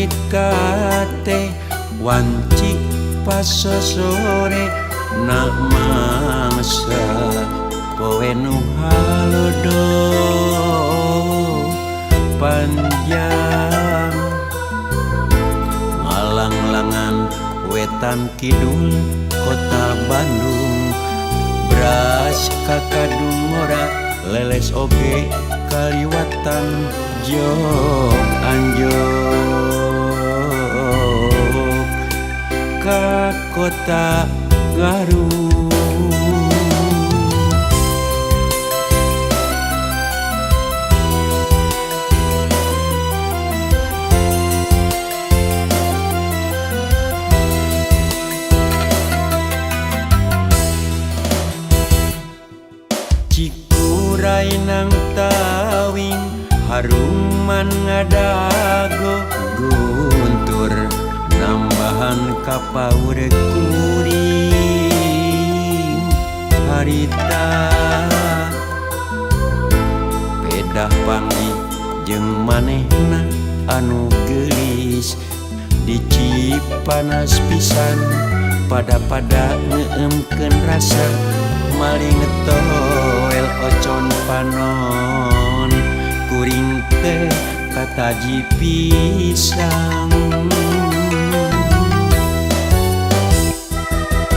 Harikate wanci pas sore nak mangsa poe nu halodo panjang ngalang-langan wetan kidul kota Bandung beras kakadung ora leles oge kaliwatan jog anjog ka kota Garut. Cikuray nang tawing haruman ngadago guntur nambahan kapaur kuring harita pedah panggih jeung manehna anu geulis dicip panas pisan pada ngeemkeun rasa maling toel ocon panon kuring teh kataji pisang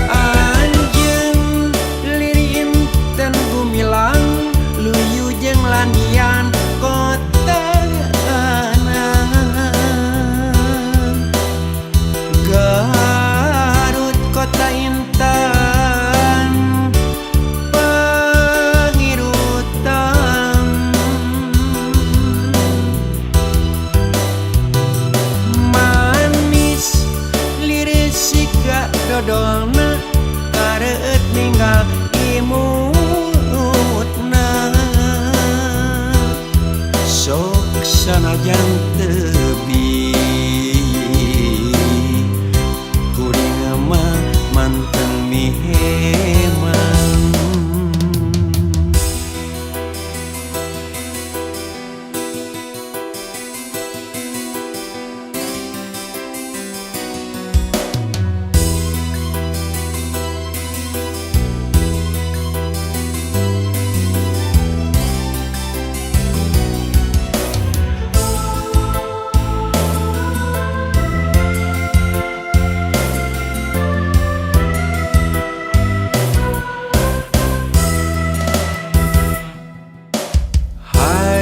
anjeun lirin ten gumilang luyu jeung landian kota Garut kota intan dodolna kareut ninggal imutna sok sanajan teubi kuring mah manten miheman.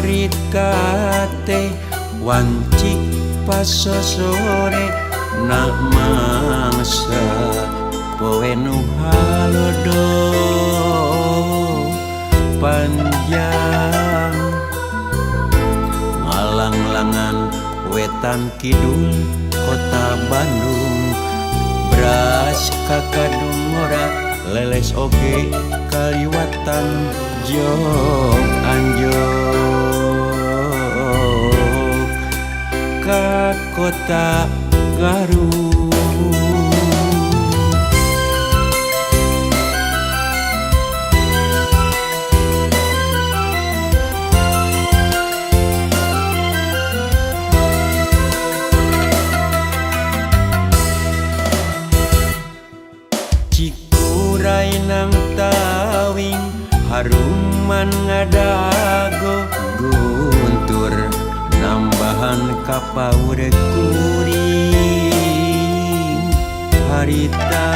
Harikate wanci pas sore nak mangsa poe nu halodo panjang ngalang-langan wetan kidul kota Bandung beras kakadung ora leles oge kaliwatan jog anjog ka kota Garut. Cikuray nang tawing haruman ngadago guntur nambahan kapaur kuring harita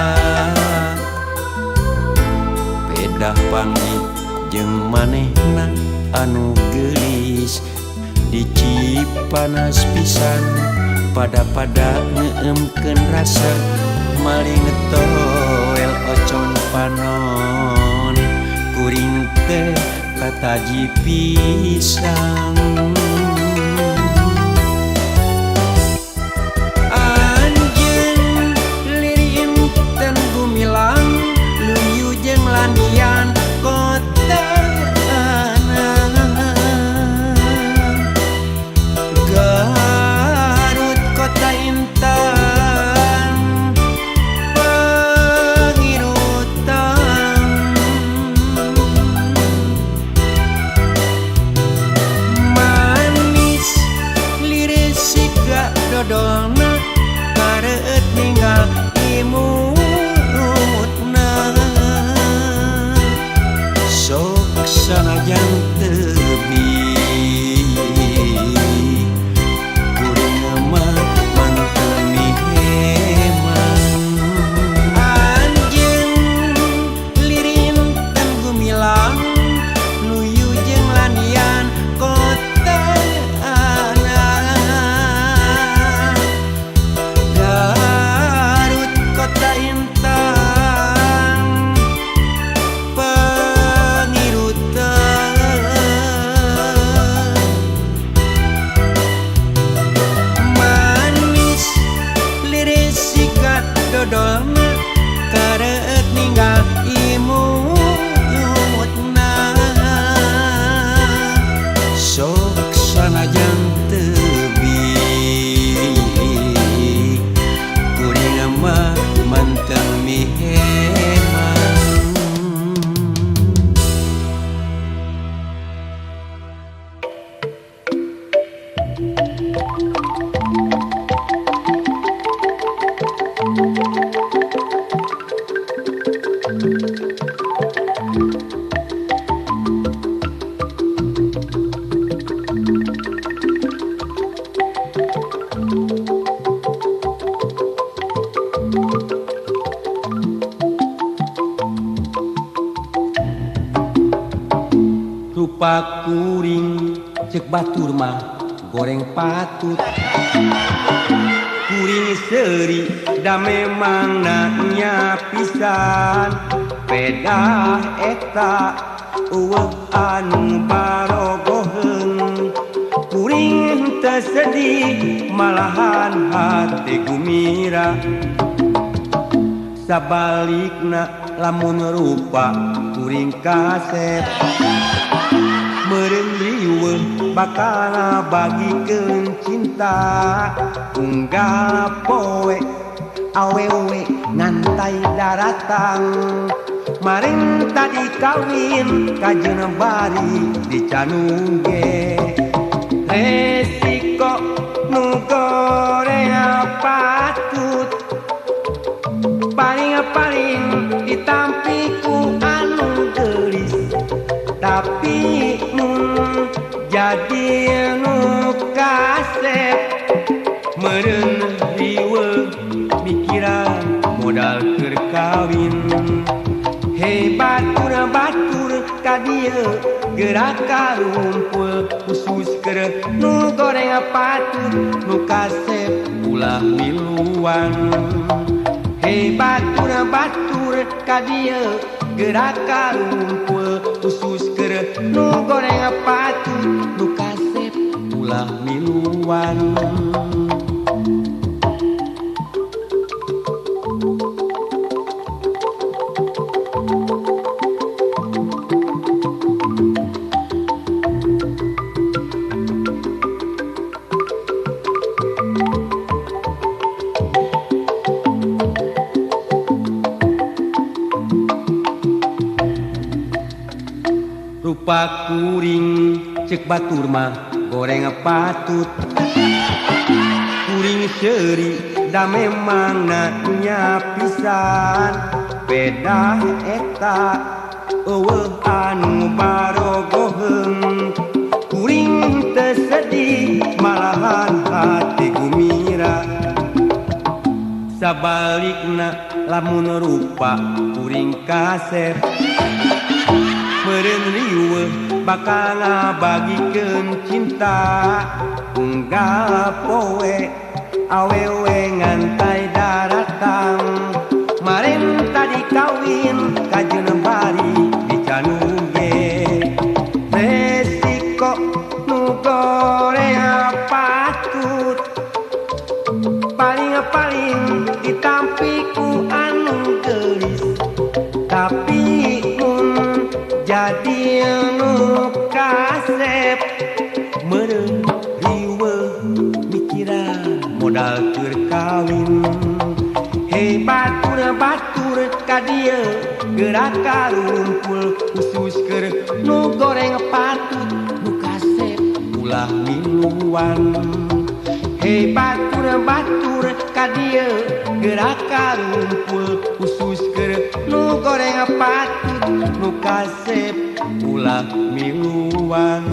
pedah panggih jeung manehna anu geulis dicip panas pisan pada ngeemkeun rasa maling toel ocon panon kuring teh kataji pisang anjeun lirin ten gumilang luyu jeung landian kota Garut kota intan pangirutan rupa kuring cek batur mah goreng patut kuring seri da memang nanya pisan pedah eta eueuh anu barogoheun kuring teu sedih malahan hati gumira sabalikna lamun rupa kuring kasep meureun riweuh bakal bagikeun cinta unggal poe awewe ngantai daratang maring tadi kawin kajeun bari dicanung ge resiko nu goreng patut paling ditampi ku anu geulis tapi mun jadi nu kasep meureun riweuh mikiran modal keur kawin hebat batur ka dieu gerak karumpul khusus keur nu goreng patut nu kasep ulah miluan hebat batur ka dieu gerak karumpul khusus keur nu goreng patut nu kasep ulah miluan rupa kuring cek batur mah goreng patut kuring seuri da memang nanya pisan pedah eta eueuh anu barogoheun kuring teu sedih malahan hati gumira sabalikna lamun rupa kuring kasep meureun riweuh bakal ngabagikeun cinta unggal poe awewe ngantai daratang maring tadi kawin kajeun bari dicanung ge resiko nu goreng patut paling ditampi ku anu geulis tapi mun jadi nu kasep meureun riweuh mikiran modal keur kawin hebat batur ka dieu gerak karumpul khusus keur nu goreng patut nu kasep ulah miluan hebat batur ka dieu gerak karumpul khusus keur nu goreng patut nu kasep ulah miluan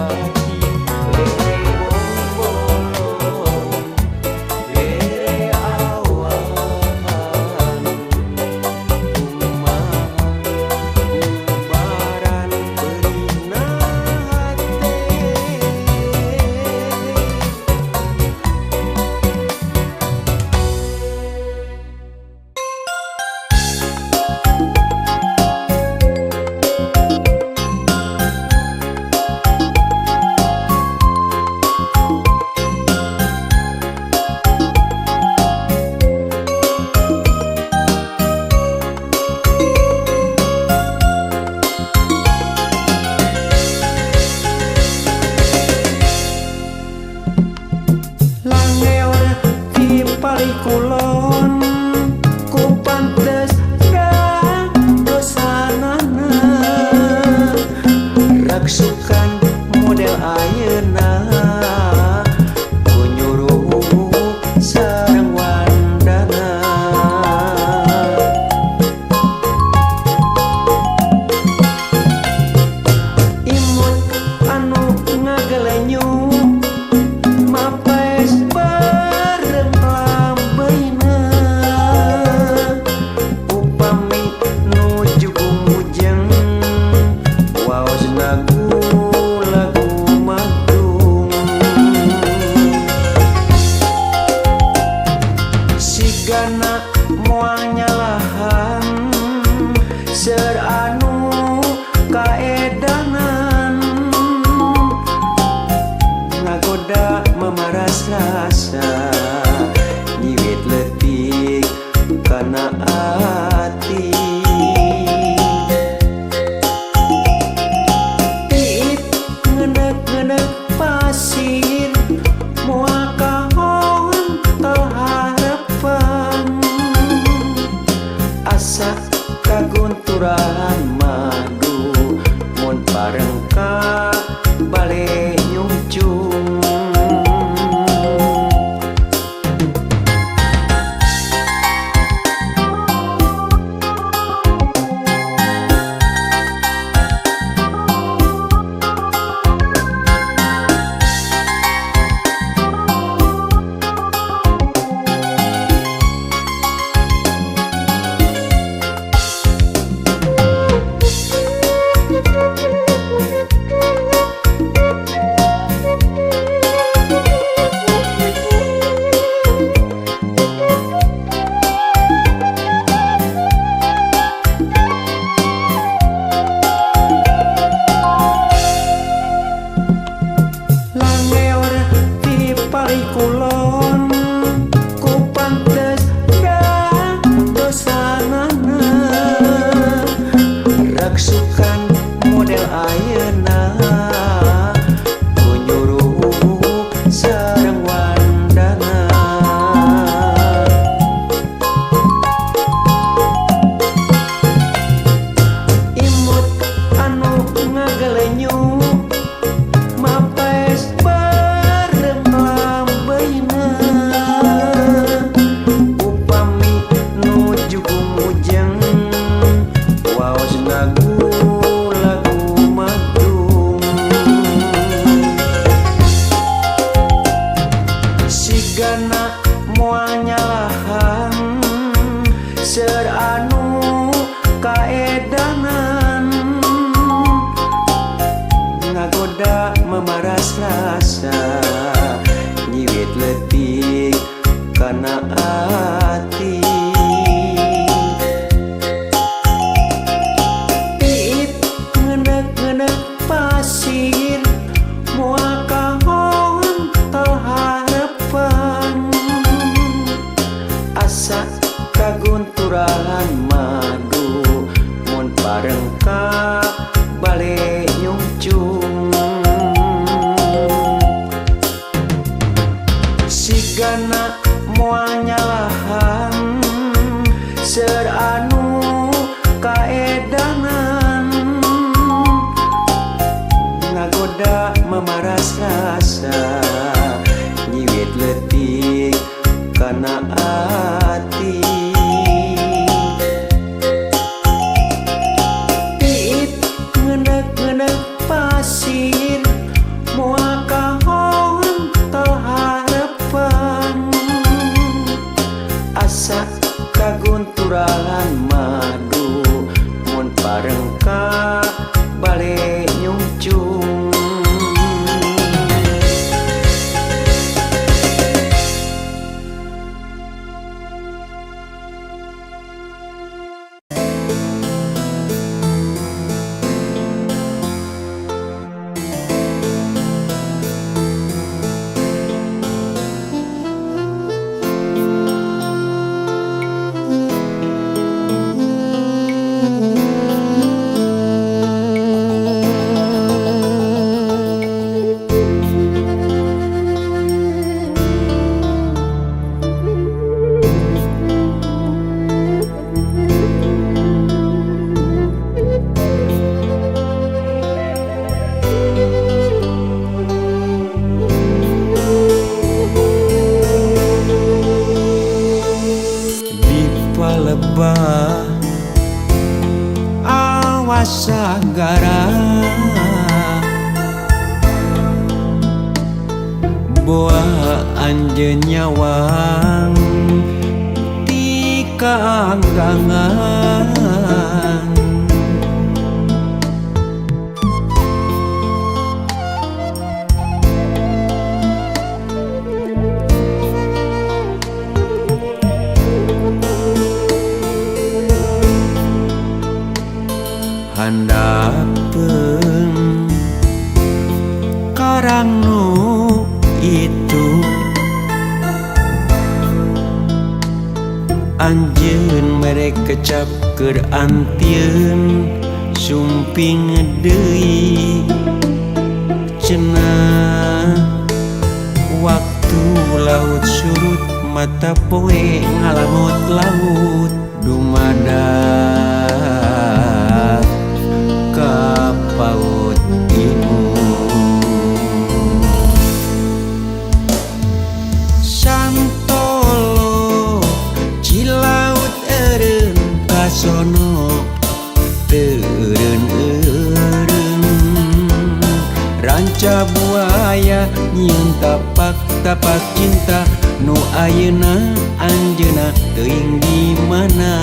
pati lere bolong lere awan kumaha bubaran beurina hate kulon ku pantes dan dosanana raksukan model ayeuna ku nyuruh sareng wandana imut anu ngagelenyuh moal nyalahan seur anu kaedanan ngagoda memaras rasa nyiwit leutik kana ati tiit ngeundeuk-ngeundeuk pasir moal kahon teu harapan asa kagunturan madu mun bareng ka bale nyungcung kulon ku pantes dan dosanana raksukan model ayeuna ku nyuruh sareng wandana imut anu ngagelenyuh mapes upami nuju kumujeng waos lagu madung sigana moal nyalahan seur anu kaedanan ngagoda memaras rasa nyiwit leutik kana ati tiit ngeundeuk-ngeundeuk pasir moal kahon teu harapan asa kagunturan madu mun bareng ka bale nyungcung sigana moal nyalahan seur anu kaedanan ngagoda memaras rasa nyiwit leutik kana ati tiit ngeundeuk-ngeundeuk pasir anjeun nyawang ti kaanggangan handapeun karang nu itu anjeun mere kecap keur antieun sumping deui cenah waktu laut surut mata poe ngalamut laut dumadak ka paut santolo cilaut eureun kasono teureun ranca buaya nyieun tapak cinta nu ayeuna anjeunna teuing di mana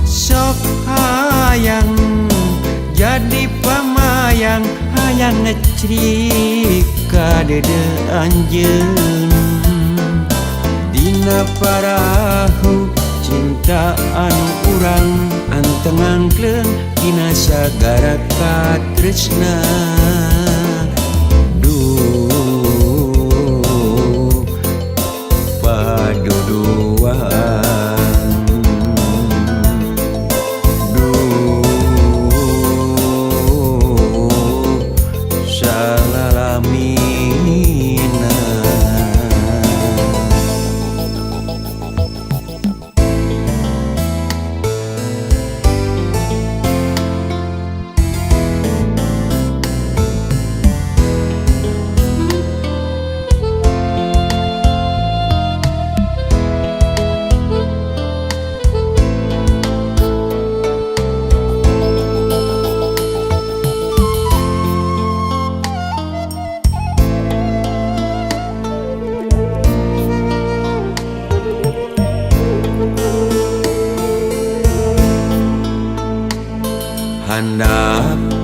sok hayang jadi pamayang hayang ngecrik ka dede anjeun dina parahu cinta anu urang anteng angkleung dina sagara katresna duh paduduan duh salalamina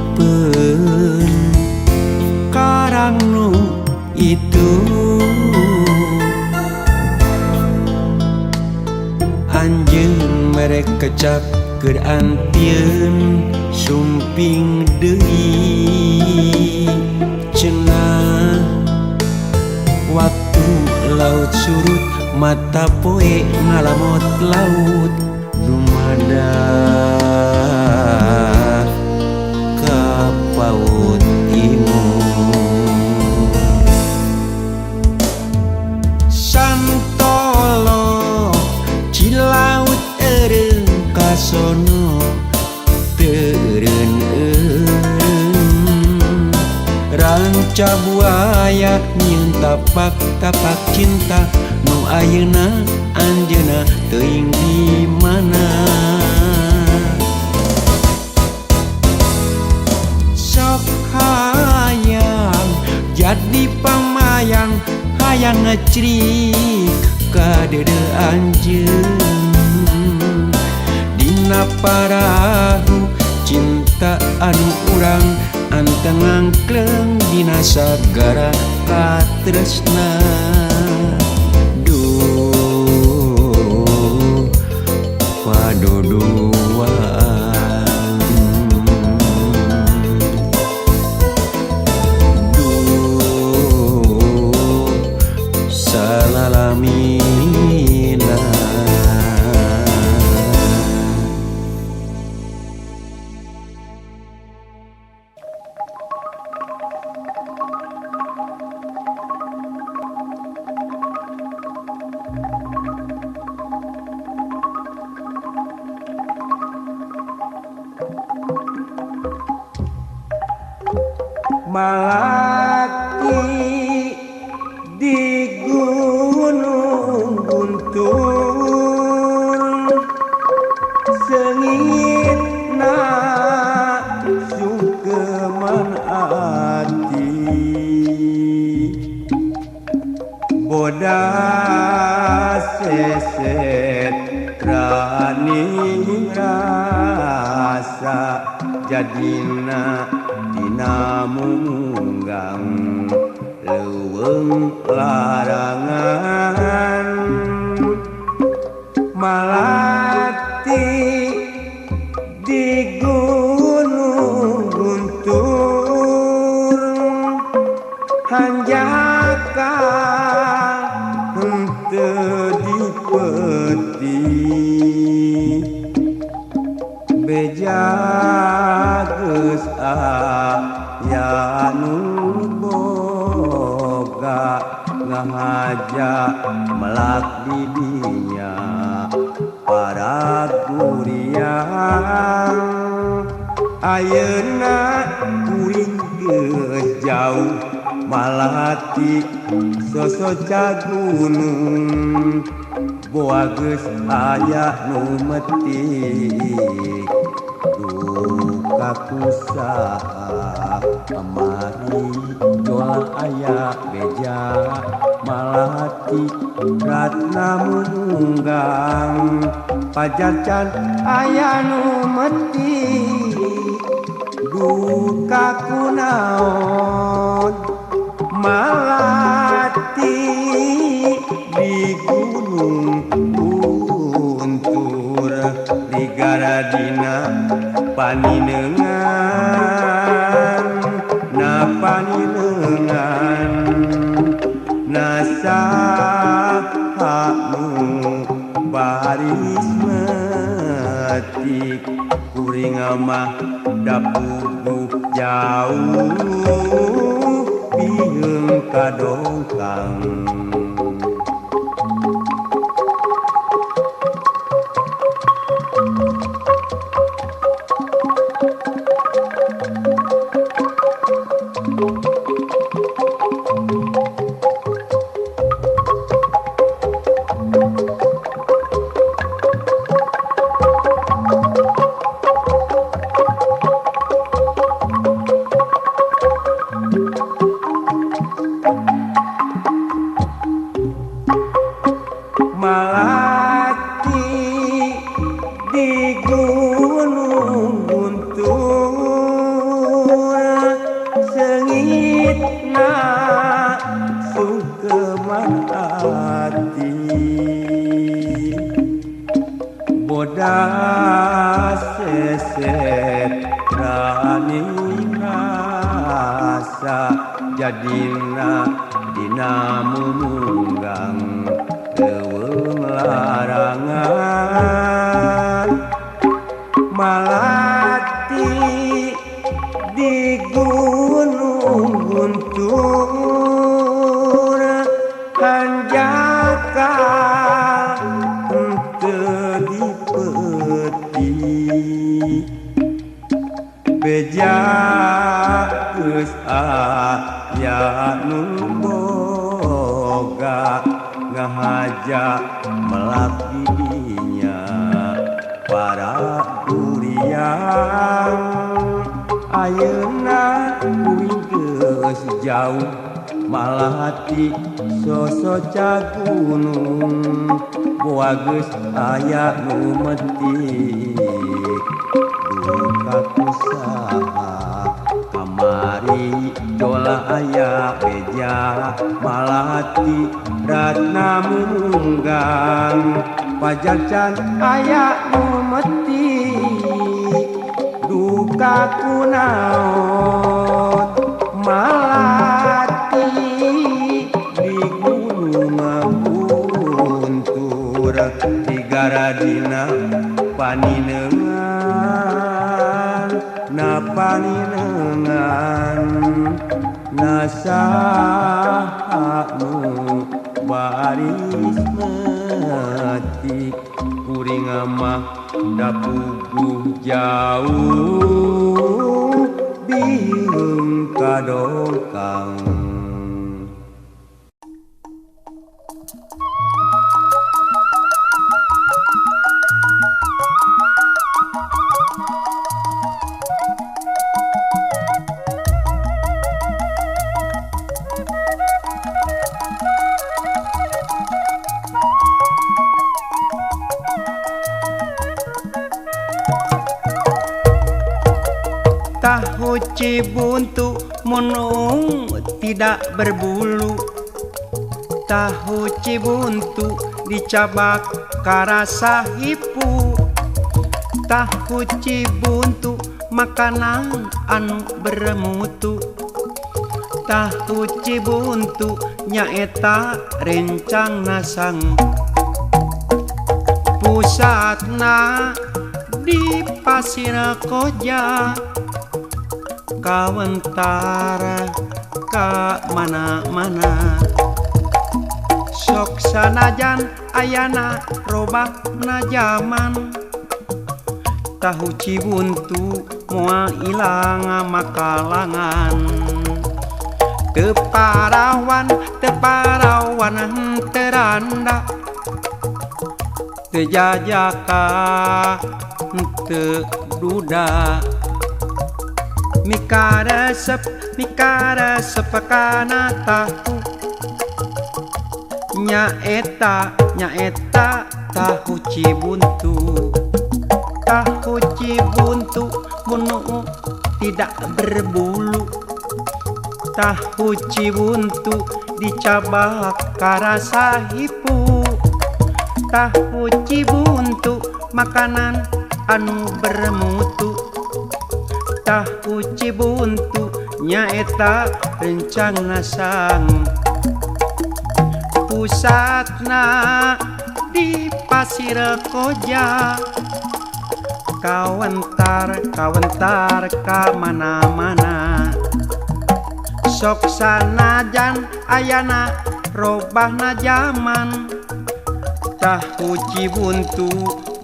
handapeun karang nu itu anjeun mere kecap keur antieun sumping deui cenah waktu laut surut mata poe ngalamot laut dumadak ka paut santolo cilaut eureun kasono teureun ranca buaya nyieun tapak cinta nu ayeuna anjeunna teuing di mana sok hayang jadi pamayang hayang ngecrik ka dede anjeun dina parahu cinta anu urang anteng angkleung dina sagara katresna duh paduduan duh salalamina malaki di gunung guntur sengit na sungkeman ati jadina dina munggang leuweung larangan malati di gunung guntur hanjaka henteu dipeti beja geus aya nu boga ngahaja melak di dinya para kuriang ayeuna kuring geus jauh malati sosoca gunung boa geus aya nu metik duka kusaha amari jola aya beja malati ratna munggang pajarcan aya nu metik duka kunaon malati di gunung guntur di garadina paninengan na paninengan nasaha nu baris metik kuring mah dapuguh jauh biheung kadongkang malati di gunung guntur sengitna sukema hati bodas seset rani rasa jadina dina munggang leuweung larangan malati di gunung guntur hanjaka henteu dipeti beja geus aya nu boga ngahaja melak di dinya para kuriang ayeuna kuring geus jauh malati sosoca gunung boa geus aya nu metik duka kusaha kamari jola aya beja malati ratna munggang pajarcan aya nu metik duka kunaon malati di gunung guntur di garadina paninengan na paninengan nasaha nu baris metik kuring mah dapuguh jauh biheung kadongkang tahu cibuntu munung tidak berbulu. Tahu cibuntu dicabak karasa hipu. Tahu cibuntu makanan anu bermutu. Tahu cibuntu nyaeta rencang nasang. Pusatna di Pasir Koja, kawentara ka mana-mana. Sok sanajan ayana robahna zaman. Tahu cibuntu moal ilang makalangan. Teparawan teranda. Tejajaka teu duda. Mikaresep kana tahu. Nyaeta tahu cibuntu. Tahu cibuntu munu tidak berbulu. Tahu cibuntu dicabak karasa hipu. Tahu cibuntu makanan anu bermutu. Tahu cibuntu nyaeta rencang nasang. Pusatna di Pasir Koja, kawentar ka mana-mana. Sok sanajan ayana robahna zaman. Tahu cibuntu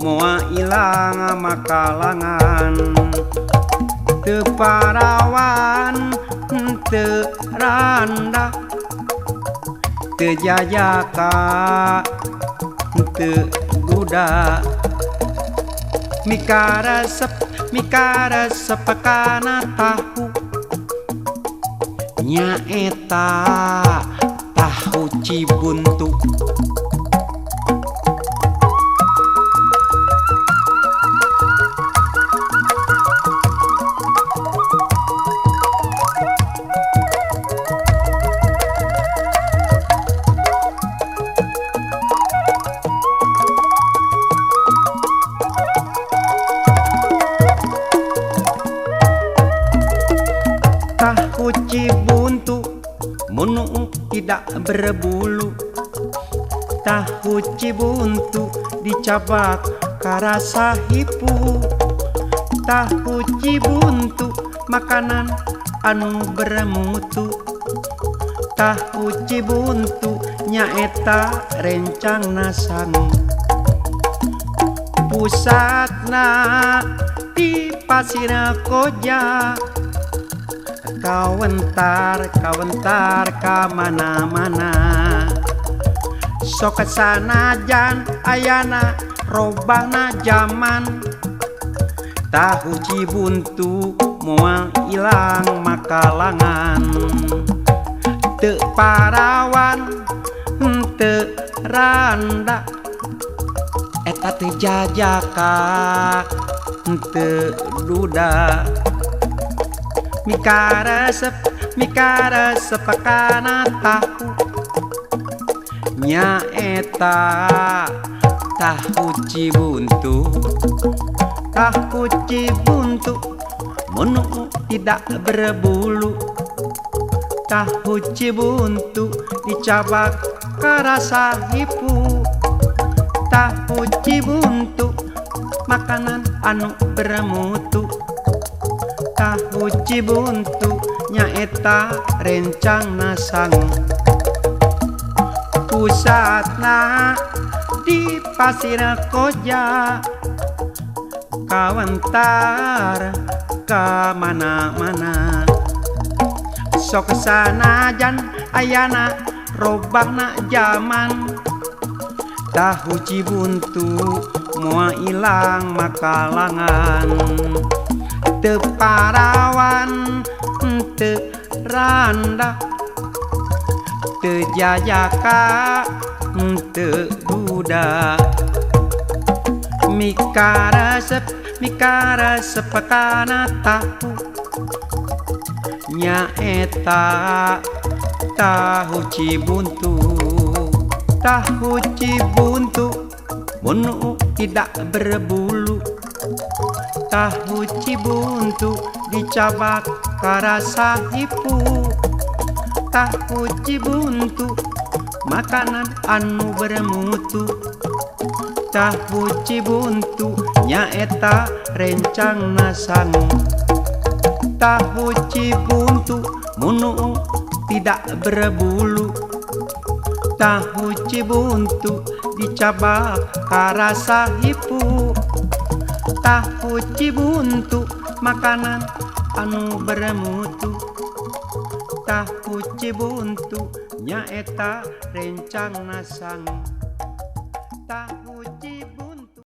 moal ilang makalangan. Teparawan teranda. Tejajaka teu duda. Mikaresep kana tahu. Nyaeta tahu cibuntu. Tahu cibuntu munung tidak berbulu. Tahu cibuntu dicabak karasa hipu. Tahu cibuntu makanan anu bermutu. Tahu cibuntu nyaeta rencang nasang. Pusatna di Pasir Koja, kawentar ka mana-mana. Sok sanajan ayana robahna zaman. Tahu cibuntu moal ilang makalangan. Teu parawan teranda. Eta teh jajaka teu duda. Mikaresep kana tahu. Nyaeta tahu cibuntu. Tahu cibuntu munung tidak berbulu. Tahu cibuntu dicabak karasa hipu. Tahu cibuntu makanan anu bermutu. Tahu cibuntu nyaeta rencang nasang. Pusatna di Pasir Koja, kawentar ka mana-mana. Sok sanajan ayana robahna zaman. Tahu cibuntu moal ilang makalangan. Teu parawan teranda. Teu jajaka teu duda. Mikaresep kana tahu. nyaeta tahu cibuntu. Tahu cibuntu munu tidak berbulu. Tahu cibuntu dicabak karasa hipu. Tahu cibuntu makanan anu bermutu. Tahu cibuntu nyaeta rencang nasang. Tahu cibuntu munu tidak berbulu. Tahu cibuntu dicabak karasa hipu. Tahu cibuntu makanan anu bermutu. Tahu cibuntu nyaeta rencang nasang. Tahu cibuntu.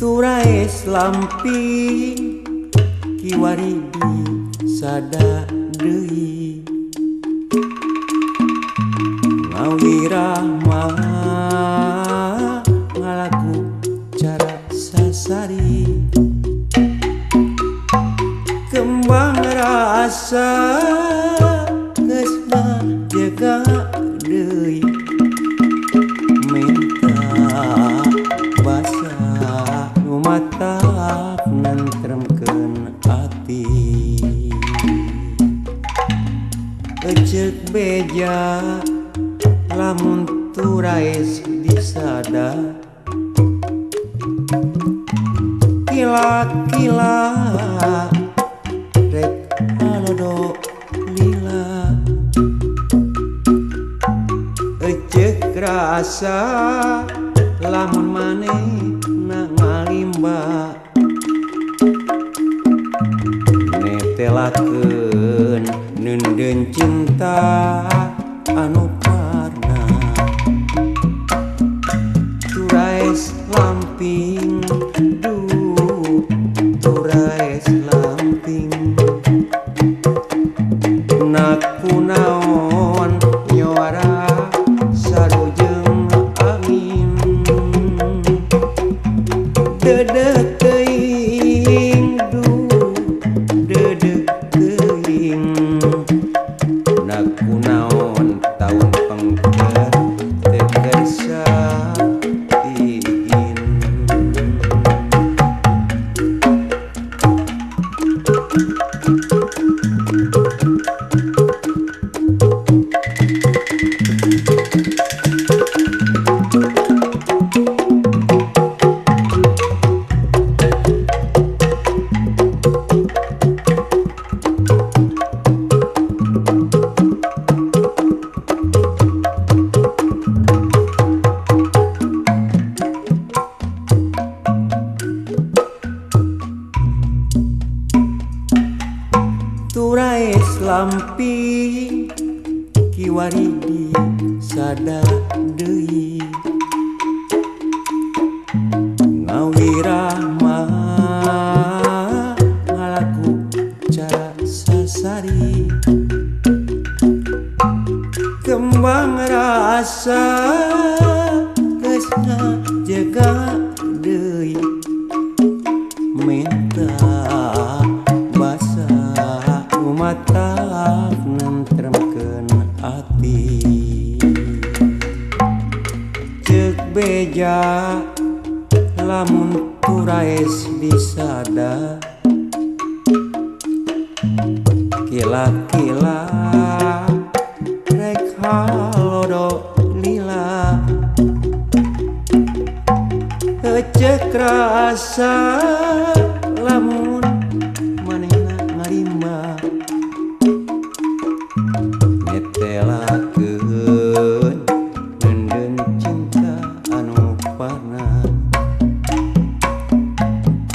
Turais lamping kiwari sada deui ngawirah ngalaku cara sasari kembang rasa geus jaga deui mata nentremkeun ati ecek beja lamun turais disada kila-kila rek halodo lila ecek rasa lamun maneh ngalimba netelakeun neundeun cinta anu karna turais lamping turais lamping naku naon nyora sarujeng angin dedek teuing dedek teuing naku naon taun pengker tegersa tiin turais lamping kiwari sada deui ngawirah ngalaku cara sasari kembang rasa geus jaga deui menta mata nentremkeun ati ceuk beja lamun turais disada kila-kila rek halodo lila ecek rasa lamun manehna ngarimba netelakeun neundeun cinta anu parna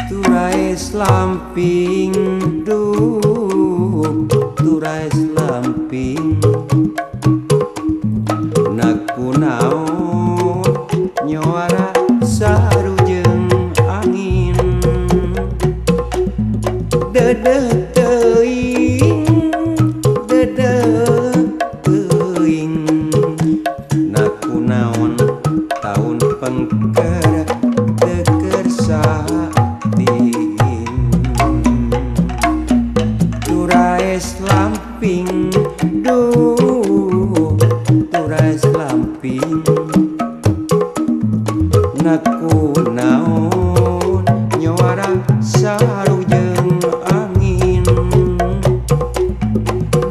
turais lampi lamping duh turais lamping naku naon nyuara sarujeng angin dedeh teuing naku naon tahun pengker teker sating turais lamping duh turais lamping naku naon nyuara sarujeng angin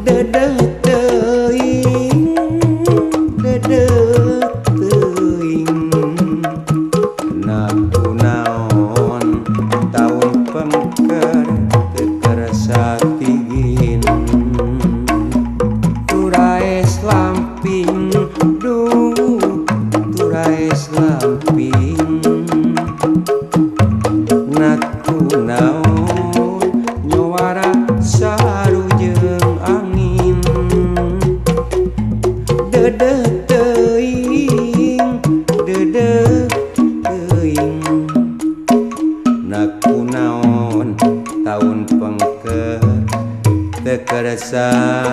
dedeh teuing naku naon tahun pengker teker satingin turais lamping duh turais lamping naku naon nyuara sarujeng angin dedeh teuing naku naon tahun pengker teker satingin.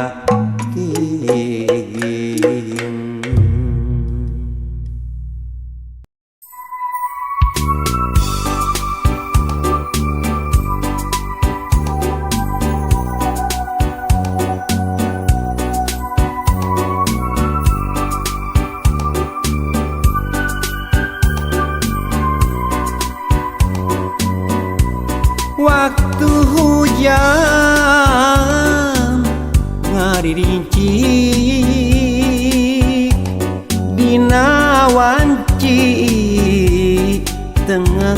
Waktu hujan ngaririncik dina wanci tengah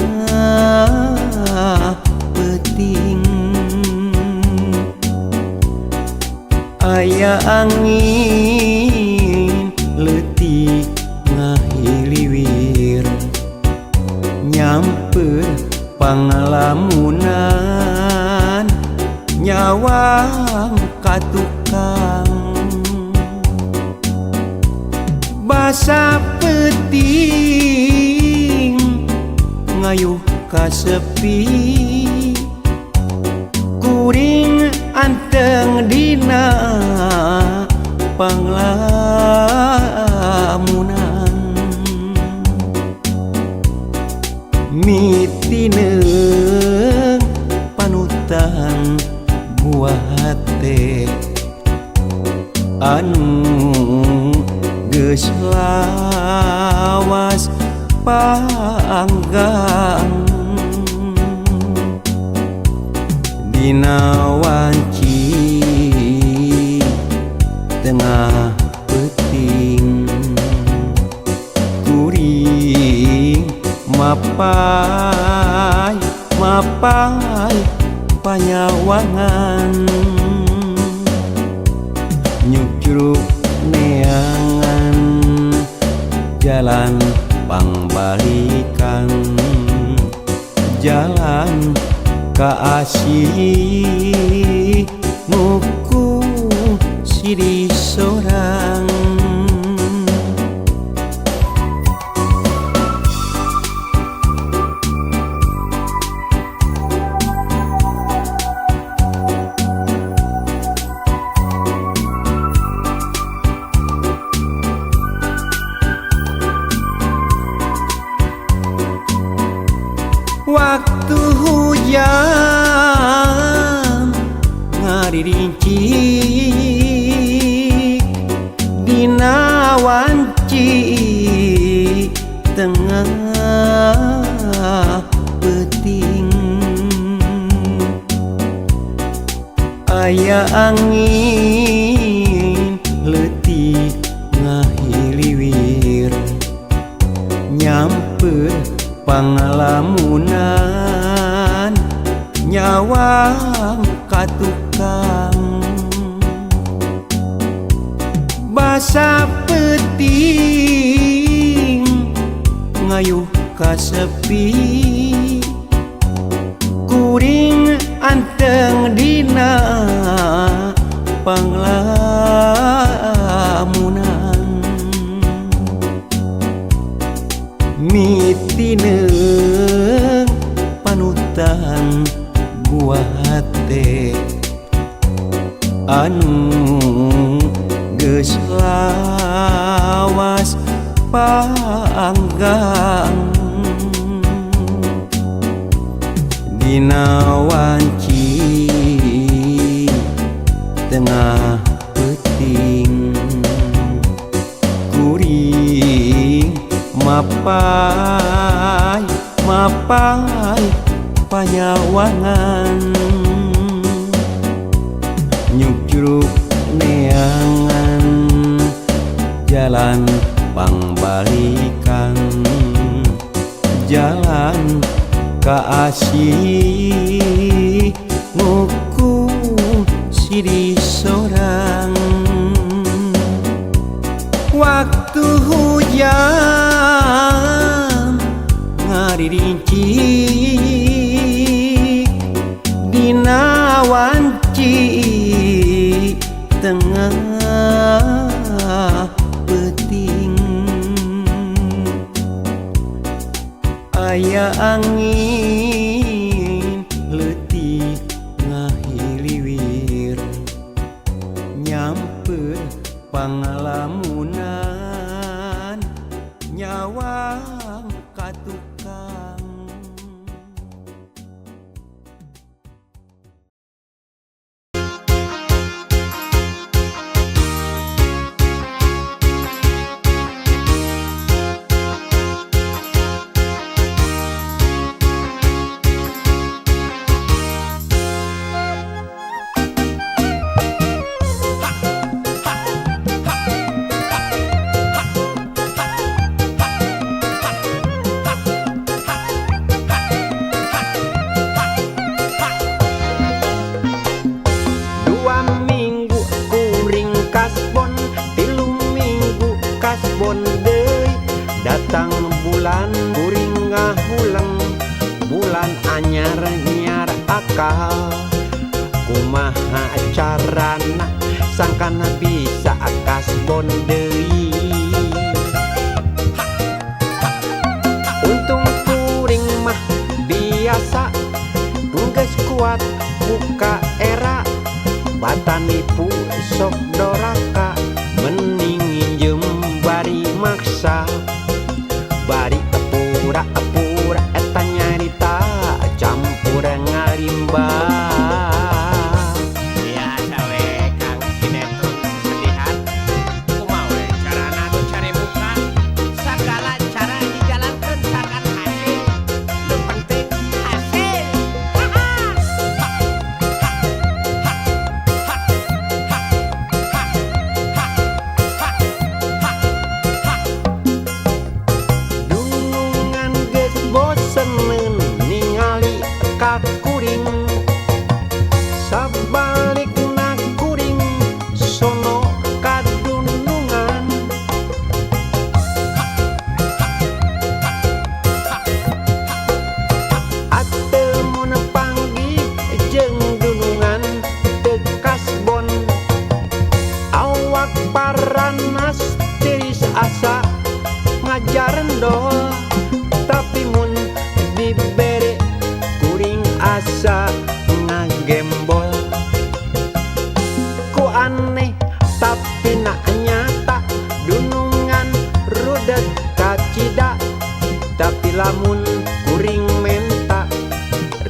peuting aya angin leutik ngahiliwir nyamper pangalamunan nyawang katukang basa peuting ngayuh ka sepi kuring anteng dina panglamunan mitineung panutan buah hate anu geus lawas panggang dina wanci tengah peuting kuring mapai panyawangan nyukruk neangan jalan pangbalikan jalan ka asih nuku siri sorang waktu hujan ngaririncik dina wanci tengah peuting aya angin leutik ngahiliwir nyamper pangalamunan nyawang katukang basa peuting ngayuh ka sepi kuring teh anu geus lawas panggang dina wanci tengah peuting kuring mapai panyawangan nyukruk neangan jalan pangbalikan jalan ka asih ngukum siri sorang waktu hujan ngaririnci dina wanci tengah peuting aya angin leutik ngahiliwir nyampeun pangalamunan nyawang katukang datang bulan kuring ngahuleng bulan anyar nyar akal kumaha carana sangkana bisa kasbon deui untung kuring mah biasa geus kuat buka era batan nipu sok doraka mending injem bari maksa bari apura eta nyarita campur ngalimba biasa we kang sinetron sedihan kumaha we carana tuh cari muka sagala cara dijalankeun sakan hasil nu penting hasil kuring sabalikna kuring sono kadunungan ateu mun panggih jeung dunungan teu kasbon awak paranas tiris asa ngajar endol tapi mun dibere asa ngagembol ku aneh tapi nak nyata dunungan rudet kacida tapi lamun kuring menta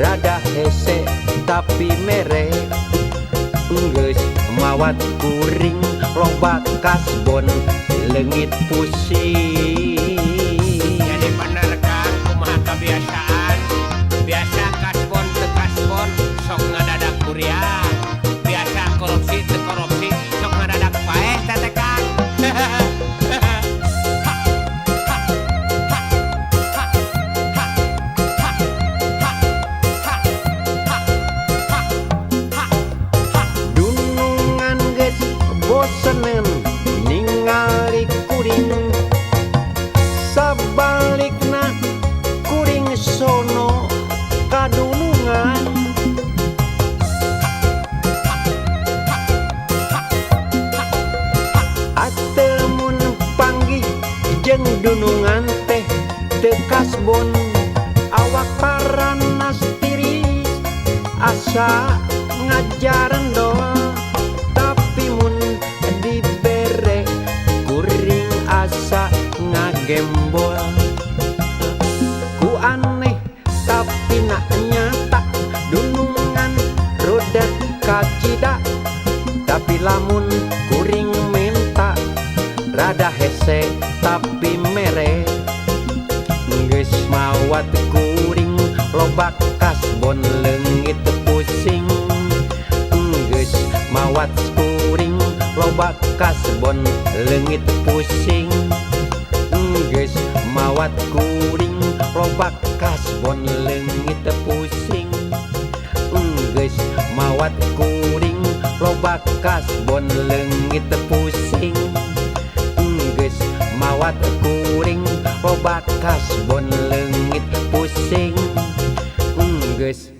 rada hese tapi mere geus mawat kuring loba kasbon leungit pusing jadi bener kan kumaha kebiasaan biasa kasbon teu kasbon sok ngadadak kuliah biasa korupsi teu korupsi sok ngadadak paeh teh Kang dunungan geus boseneun ningali kuring sabalikna kuring sono kadunungan ateu mun panggih jeung dunungan teh teu kasbon awak paranas tiris asa ngajaran doa tapi mun dibere kuring asa ngagembol ku aneh tapi nak nyata dunungan rodet kacida tapi lamun kuring minta rada hese tapi mere geus mawat kuring loba kasbon leungit pusing geus mawat kuring loba kasbon leungit pusing geus mawat kuring loba kasbon leungit pusing geus mawat kuring loba kasbon leungit pusing geus mawat kuring loba kasbon leungit pusing geus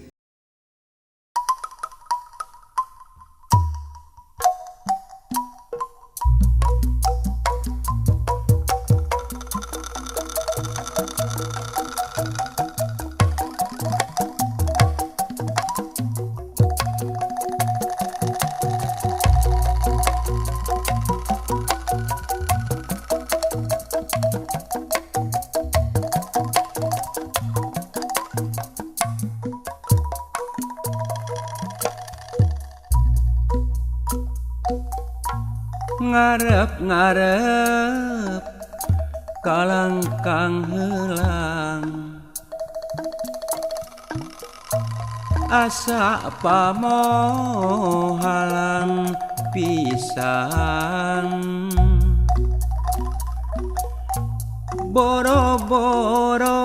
ngarep-ngarep kalangkang heulang asa pamohalan pisan boro-boro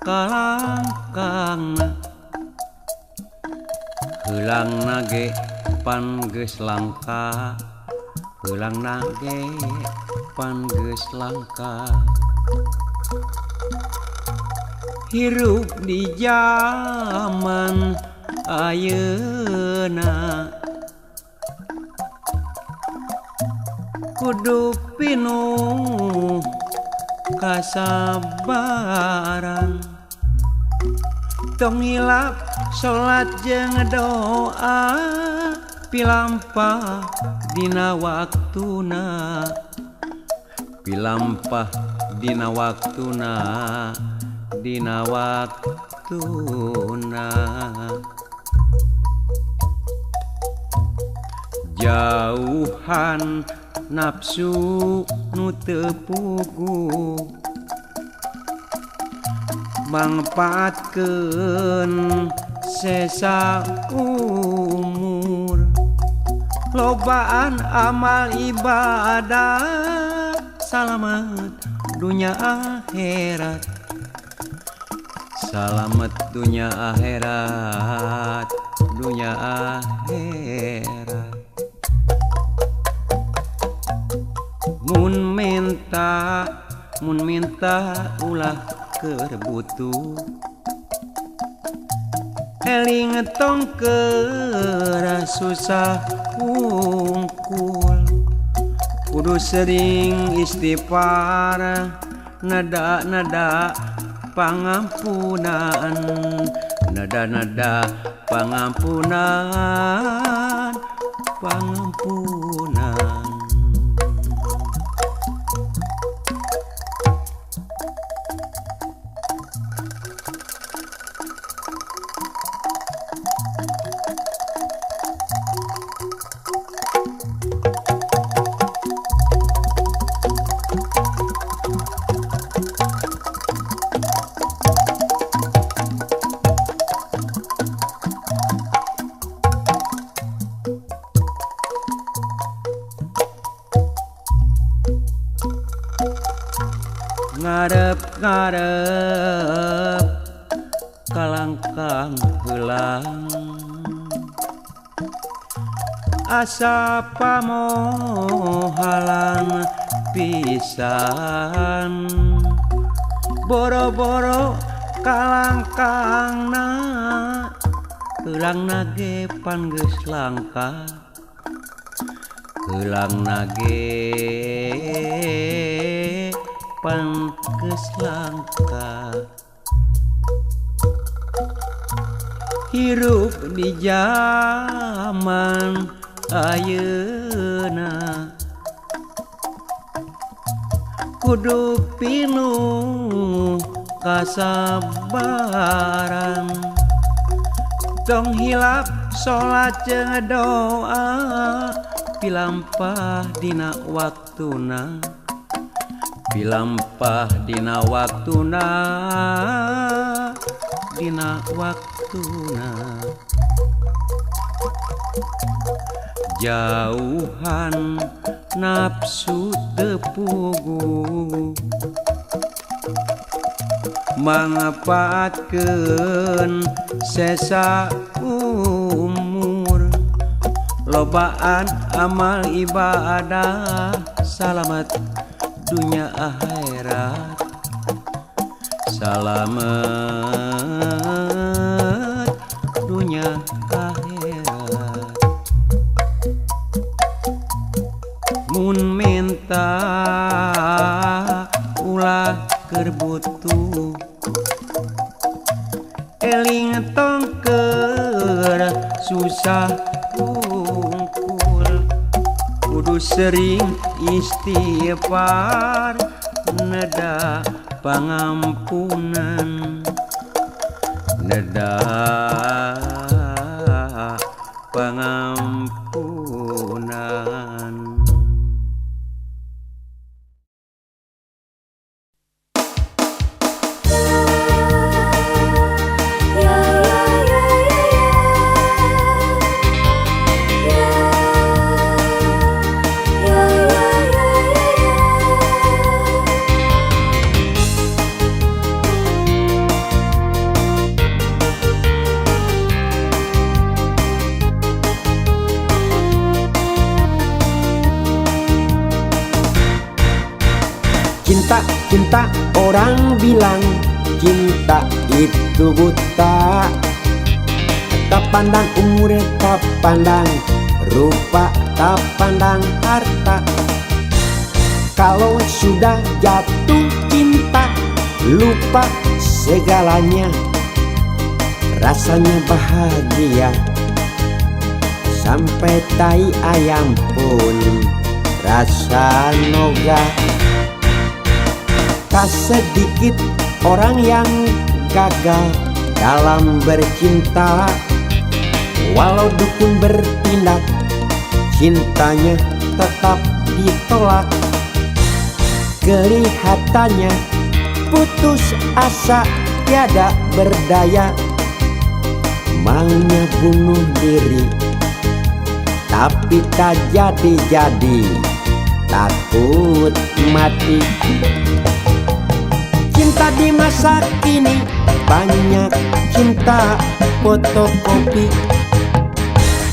kalangkangna heulang nage pan geus langka heulang nage pan geus langka hirup di zaman ayeuna kudu pinuh kasabaran tong hilap salat jeung doa pilampah dina waktuna pilampah dina waktuna dina waktuna jauhan nafsu nu teu puguh mangpaatkeun sesa umur lobaan amal ibadah salamet dunya akhirat salamet dunya akhirat dunya akhirat mun minta ulah keur butuh eling tong keur susah hungkul kudu sering istighfar nada pangampunan nada pangampunan ngarep kalangkang heulang asa pamohalan pisan boro-boro kalangkangna heulang nage pan geus langka heulang nage pan geus langka hirup di zaman ayeuna kudu pinuh kasabaran tong hilap salat jeung doa pilampah dina waktuna pilampah dina waktuna dina waktuna jauhan nafsu tepugu manfaatkeun sesa umur lobaan amal ibadah salamet dunya akhirat salamet dunya akhirat mun minta ulah keur butuh eling tong keur susah kungkul kudu sering istighfar neda pangampunan neda pangampunan. Cinta, cinta, orang bilang cinta itu buta. Tak pandang umur, tak pandang rupa, tak pandang harta. Kalau sudah jatuh cinta, lupa segalanya. Rasanya bahagia sampai tai ayam pun rasa noga. Tak sedikit orang yang gagal dalam bercinta. Walau dukun bertindak, cintanya tetap ditolak. Kelihatannya putus asa, tiada berdaya. Maunya bunuh diri, tapi tak jadi-jadi. Takut mati. Cinta di masa kini banyak cinta fotokopi.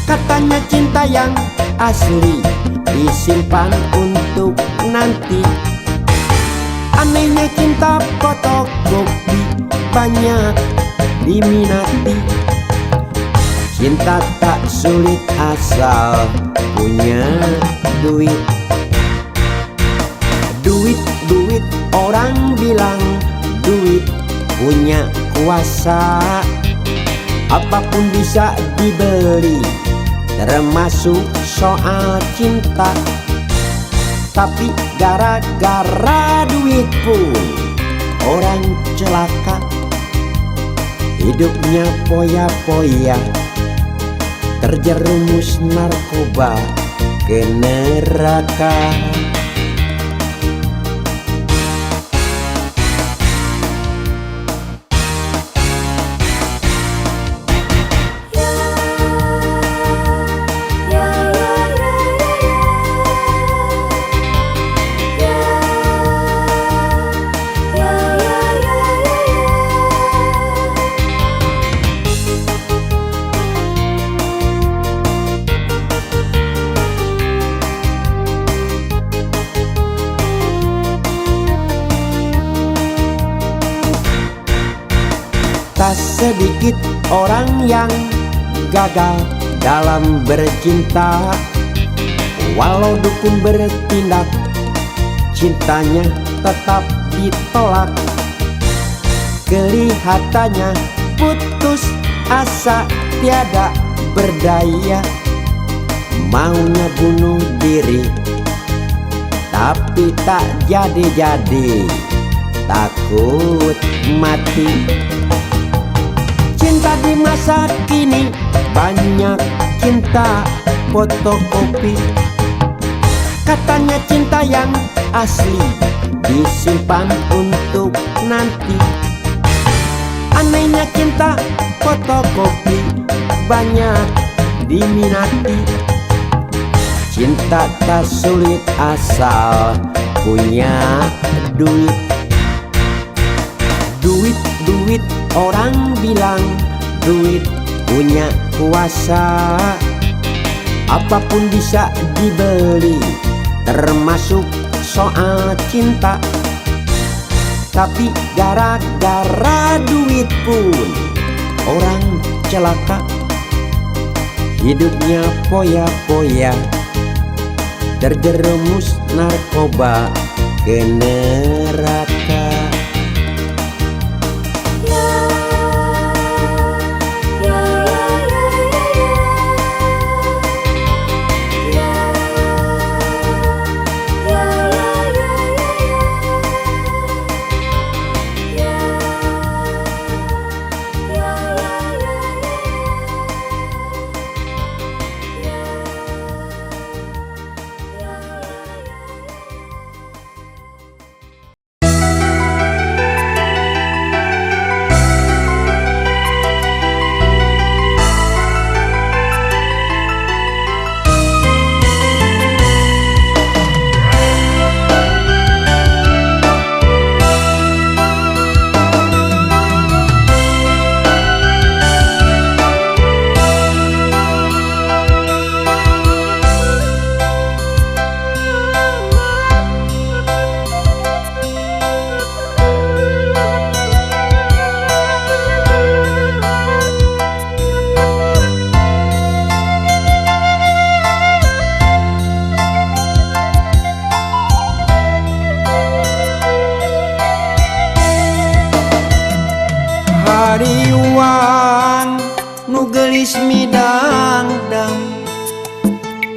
Katanya cinta yang asli disimpan untuk nanti. Anehnya cinta fotokopi banyak diminati. Cinta tak sulit asal punya duit. Duit, orang bilang duit punya kuasa. Apapun bisa dibeli, termasuk soal cinta. Tapi gara-gara duit pun orang celaka. Hidupnya poya-poya, terjerumus narkoba ke neraka. Tak sedikit orang yang gagal dalam bercinta. Walau dukun bertindak, cintanya tetap ditolak. Kelihatannya putus asa tiada berdaya, maunya bunuh diri tapi tak jadi-jadi, takut mati. Cinta di masa kini banyak cinta fotokopi, katanya cinta yang asli disimpan untuk nanti. Anehnya cinta fotokopi banyak diminati. Cinta tak sulit asal punya duit. Duit orang bilang duit punya kuasa, apapun bisa dibeli termasuk soal cinta. Tapi gara-gara duit pun orang celaka, hidupnya poya-poya, terjerumus narkoba ke neraka. Hariwang nu geulis midangdang,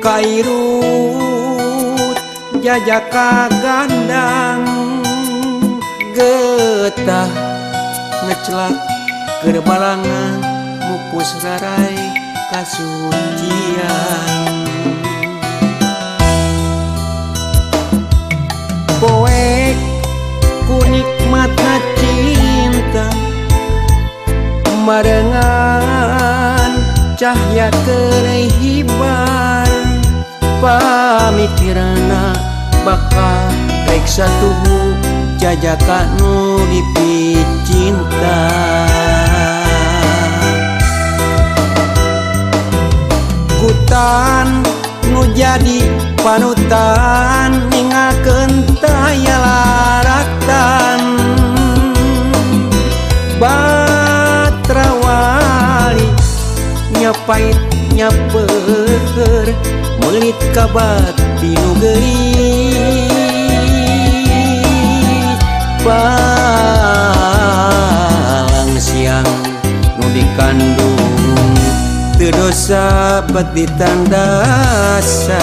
kairut jajaka gandang, getah ngecelak kerbalangan, mupus rarai kasucian. Poek ku nikmatna cinta, marengan cahya kerehiban, pamikirana bakal reksa tubuh jajaka nu dipicinta. Kutan nu jadi panutan ningakeun taya laratan, Batrawali nyapait nyaper melit ka bati nu geulis, balang siang nu dikandung teu dosa bet ditandasa.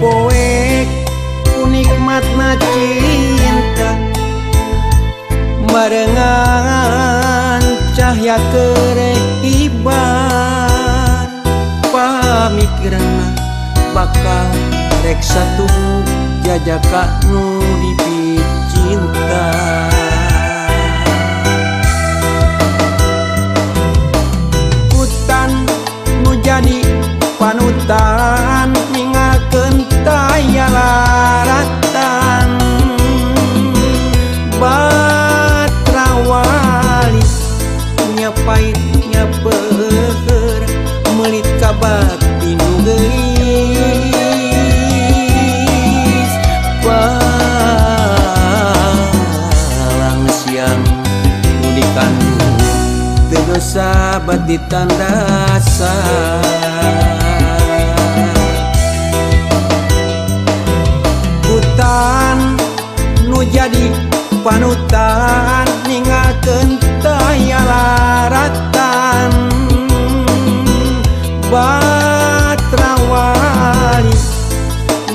Poek ku nikmatna cinta, marengan cahya kerehiban, pamikirna bakal reksa tubuh jajaka nu dipicinta. cinta. Hutan nu jadi panutan ninggalkeun taya laratan. Batrawali nyapai nyapeur melit ka bati nu geulis. Palang siang nu dikandung teu dosa bati tandasa. Hutan nu jadi panutan ninggalkeun taya laratan. Batrawali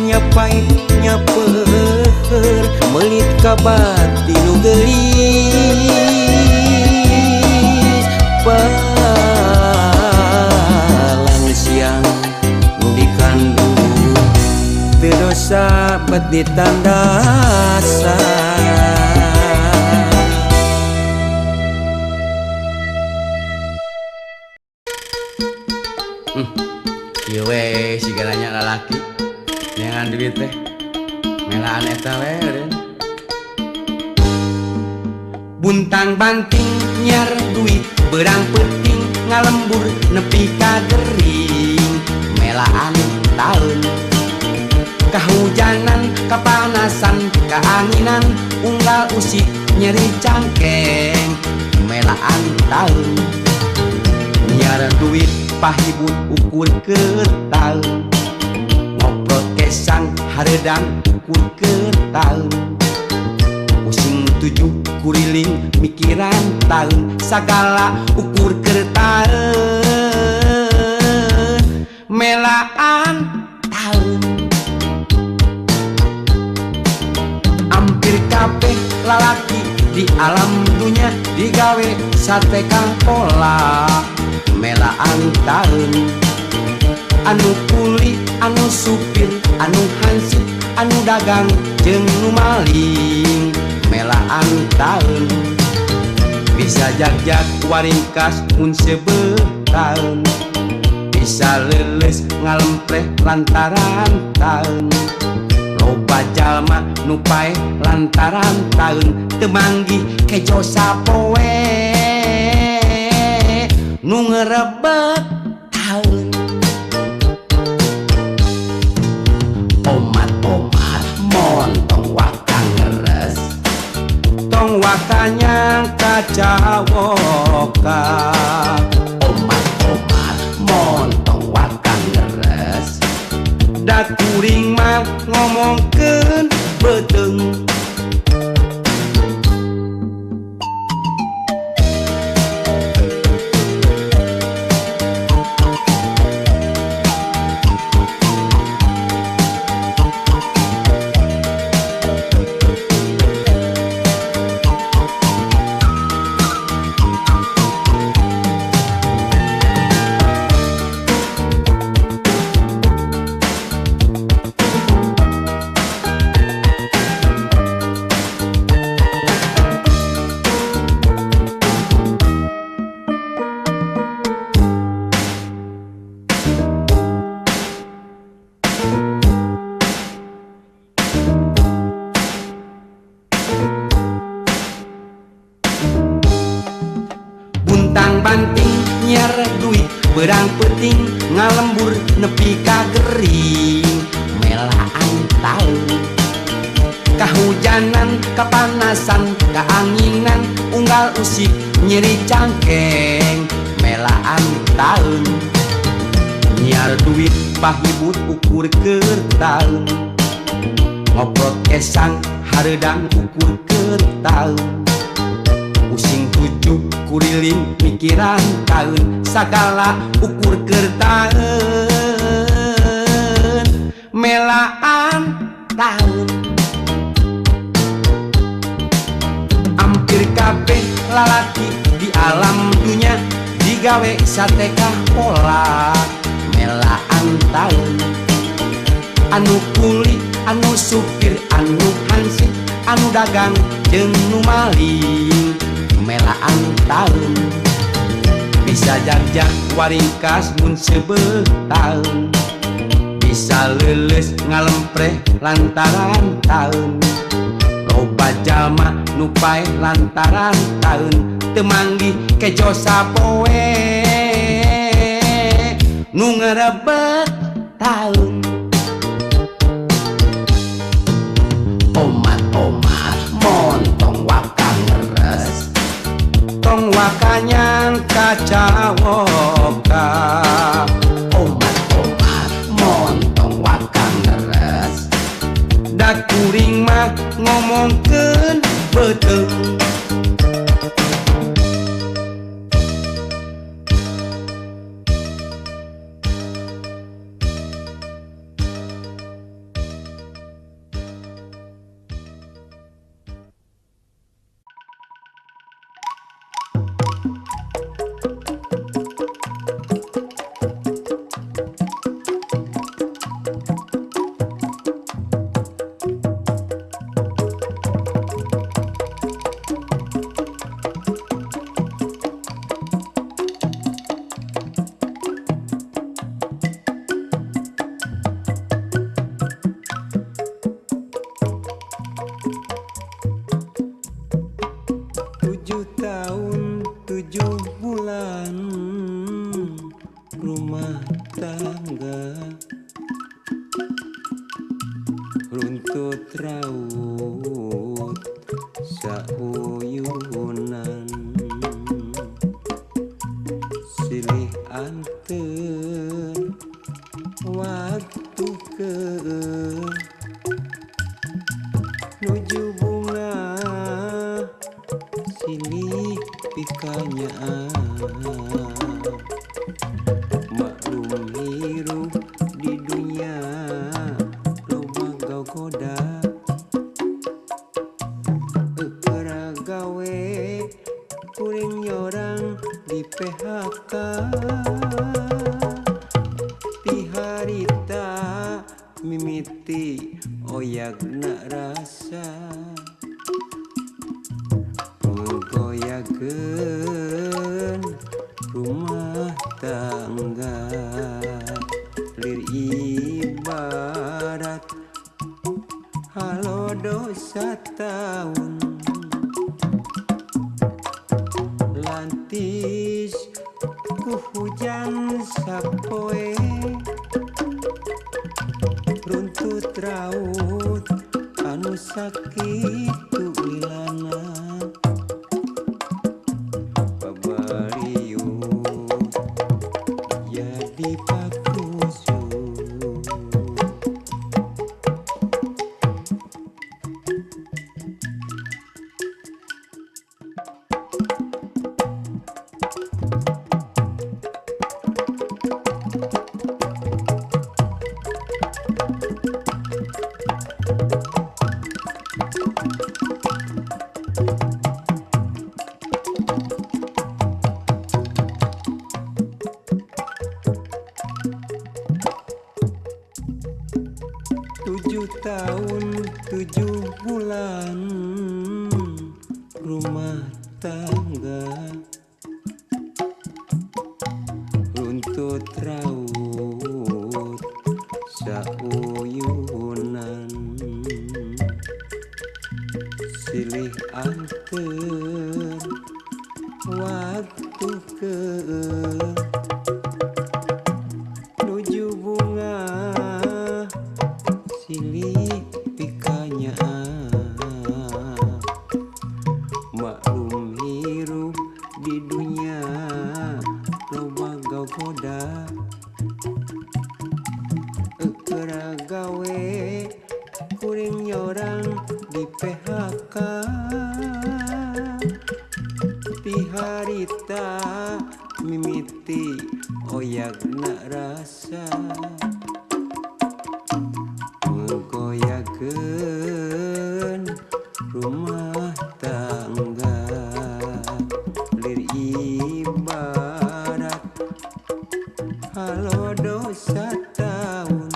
nyapai nyapeur melit ka bati nu geulis. Palang siang nu dikandung teu dosa bati tandasa. Kieu we sigaranya lalaki neangan duit teh melaan eta we eureun. Buntang banting nyar duit berang penting ngalembur nepi ka gering. Melaan taun kahujanan kapanasan kaanginan unggal usik nyeri cangkeng. Melaan taun nyar duit pahibut ukur kertal. Ngoprot kesang haredang ukur kertal. Pusing tujuh kuriling mikiran taun sagala ukur kertal. Melaan taun ampir kabeh lalaki di alam dunya digawe sate kang pola. Melaan taun anu kuli anu supir anu hansip anu dagang jeung nu maling. Melaan taun bisa jagjag waringkas mun sebeuh taun. Bisa leuleus ngalempreh lantaran taun. Loba jalma nu paeh lantaran taun teu manggih kejo sapoe nu ngerebek taun. Omat-omat montong waka ngeres tong wakanya kacawoka. Omat-omat montong waka ngeres da kuring mah ngomongkeun beteung. Banting nyar duit berang penting ngalembur nepi ka gering. Melaan taun kahujanan kapanasan kaanginan unggal usik nyeri cangkeng. Melaan taun nyar duit pahibut ukur kertaun. Ngoprot esang haredang ukur kertaun. Pusing tujuh kuriling mikiran taun sagala ukur kertaun. Melaan taun ampir kabeh lalaki di alam dunya digawe sate kah pola. Melaan taun anu kuli anu supir anu hansip anu dagang jeung nu maling melaan taun bisa jagjag waringkas mun seubeuh taun bisa leuleus ngalempreh lantaran taun loba jalma nu paeh lantaran taun teu manggih kejo sapoe nu ngarebet taun omat-omat montong wakang ngeres tong wakanyang kacawoka omat-omat montong wakang ngeres da kuring mah ngomongkeun beuteuh rumah tangga runtut raut sauyunan silih anteur waktu ke nuju bunga silih pikanyaan maklum hirup di dunia loba gaugoda peragawe kuring nyorang di PHK ti harita mimiti oyagna rasa menggoyakeun rumah tangga lir ibarat halodosa tahun lantis ku hujan sapoe runtut raut anu sakitu lilana tahun 7 bulan rumah tangga runtut raut sauyunan silih anteur waktu ke nuju bunga silih pikanyaan maklum hirup di dunia loba gaugoda keragawe kuring nyorang di PHK ti harita mimiti oyagna rasa menggoyakeun rumah tangga lir ibarat halodosa tahun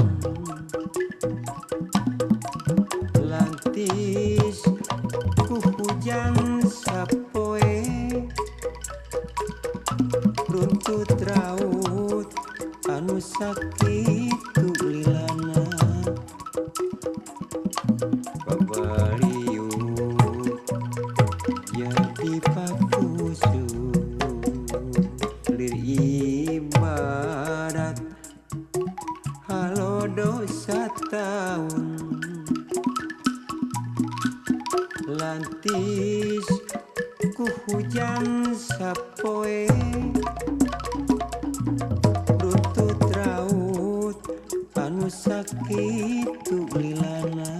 lantis sakitu lilana babariu jadi pakusu lir ibadat halo dosa tahun lantis ku hujan sapoe rutut raut anu sakitu lilana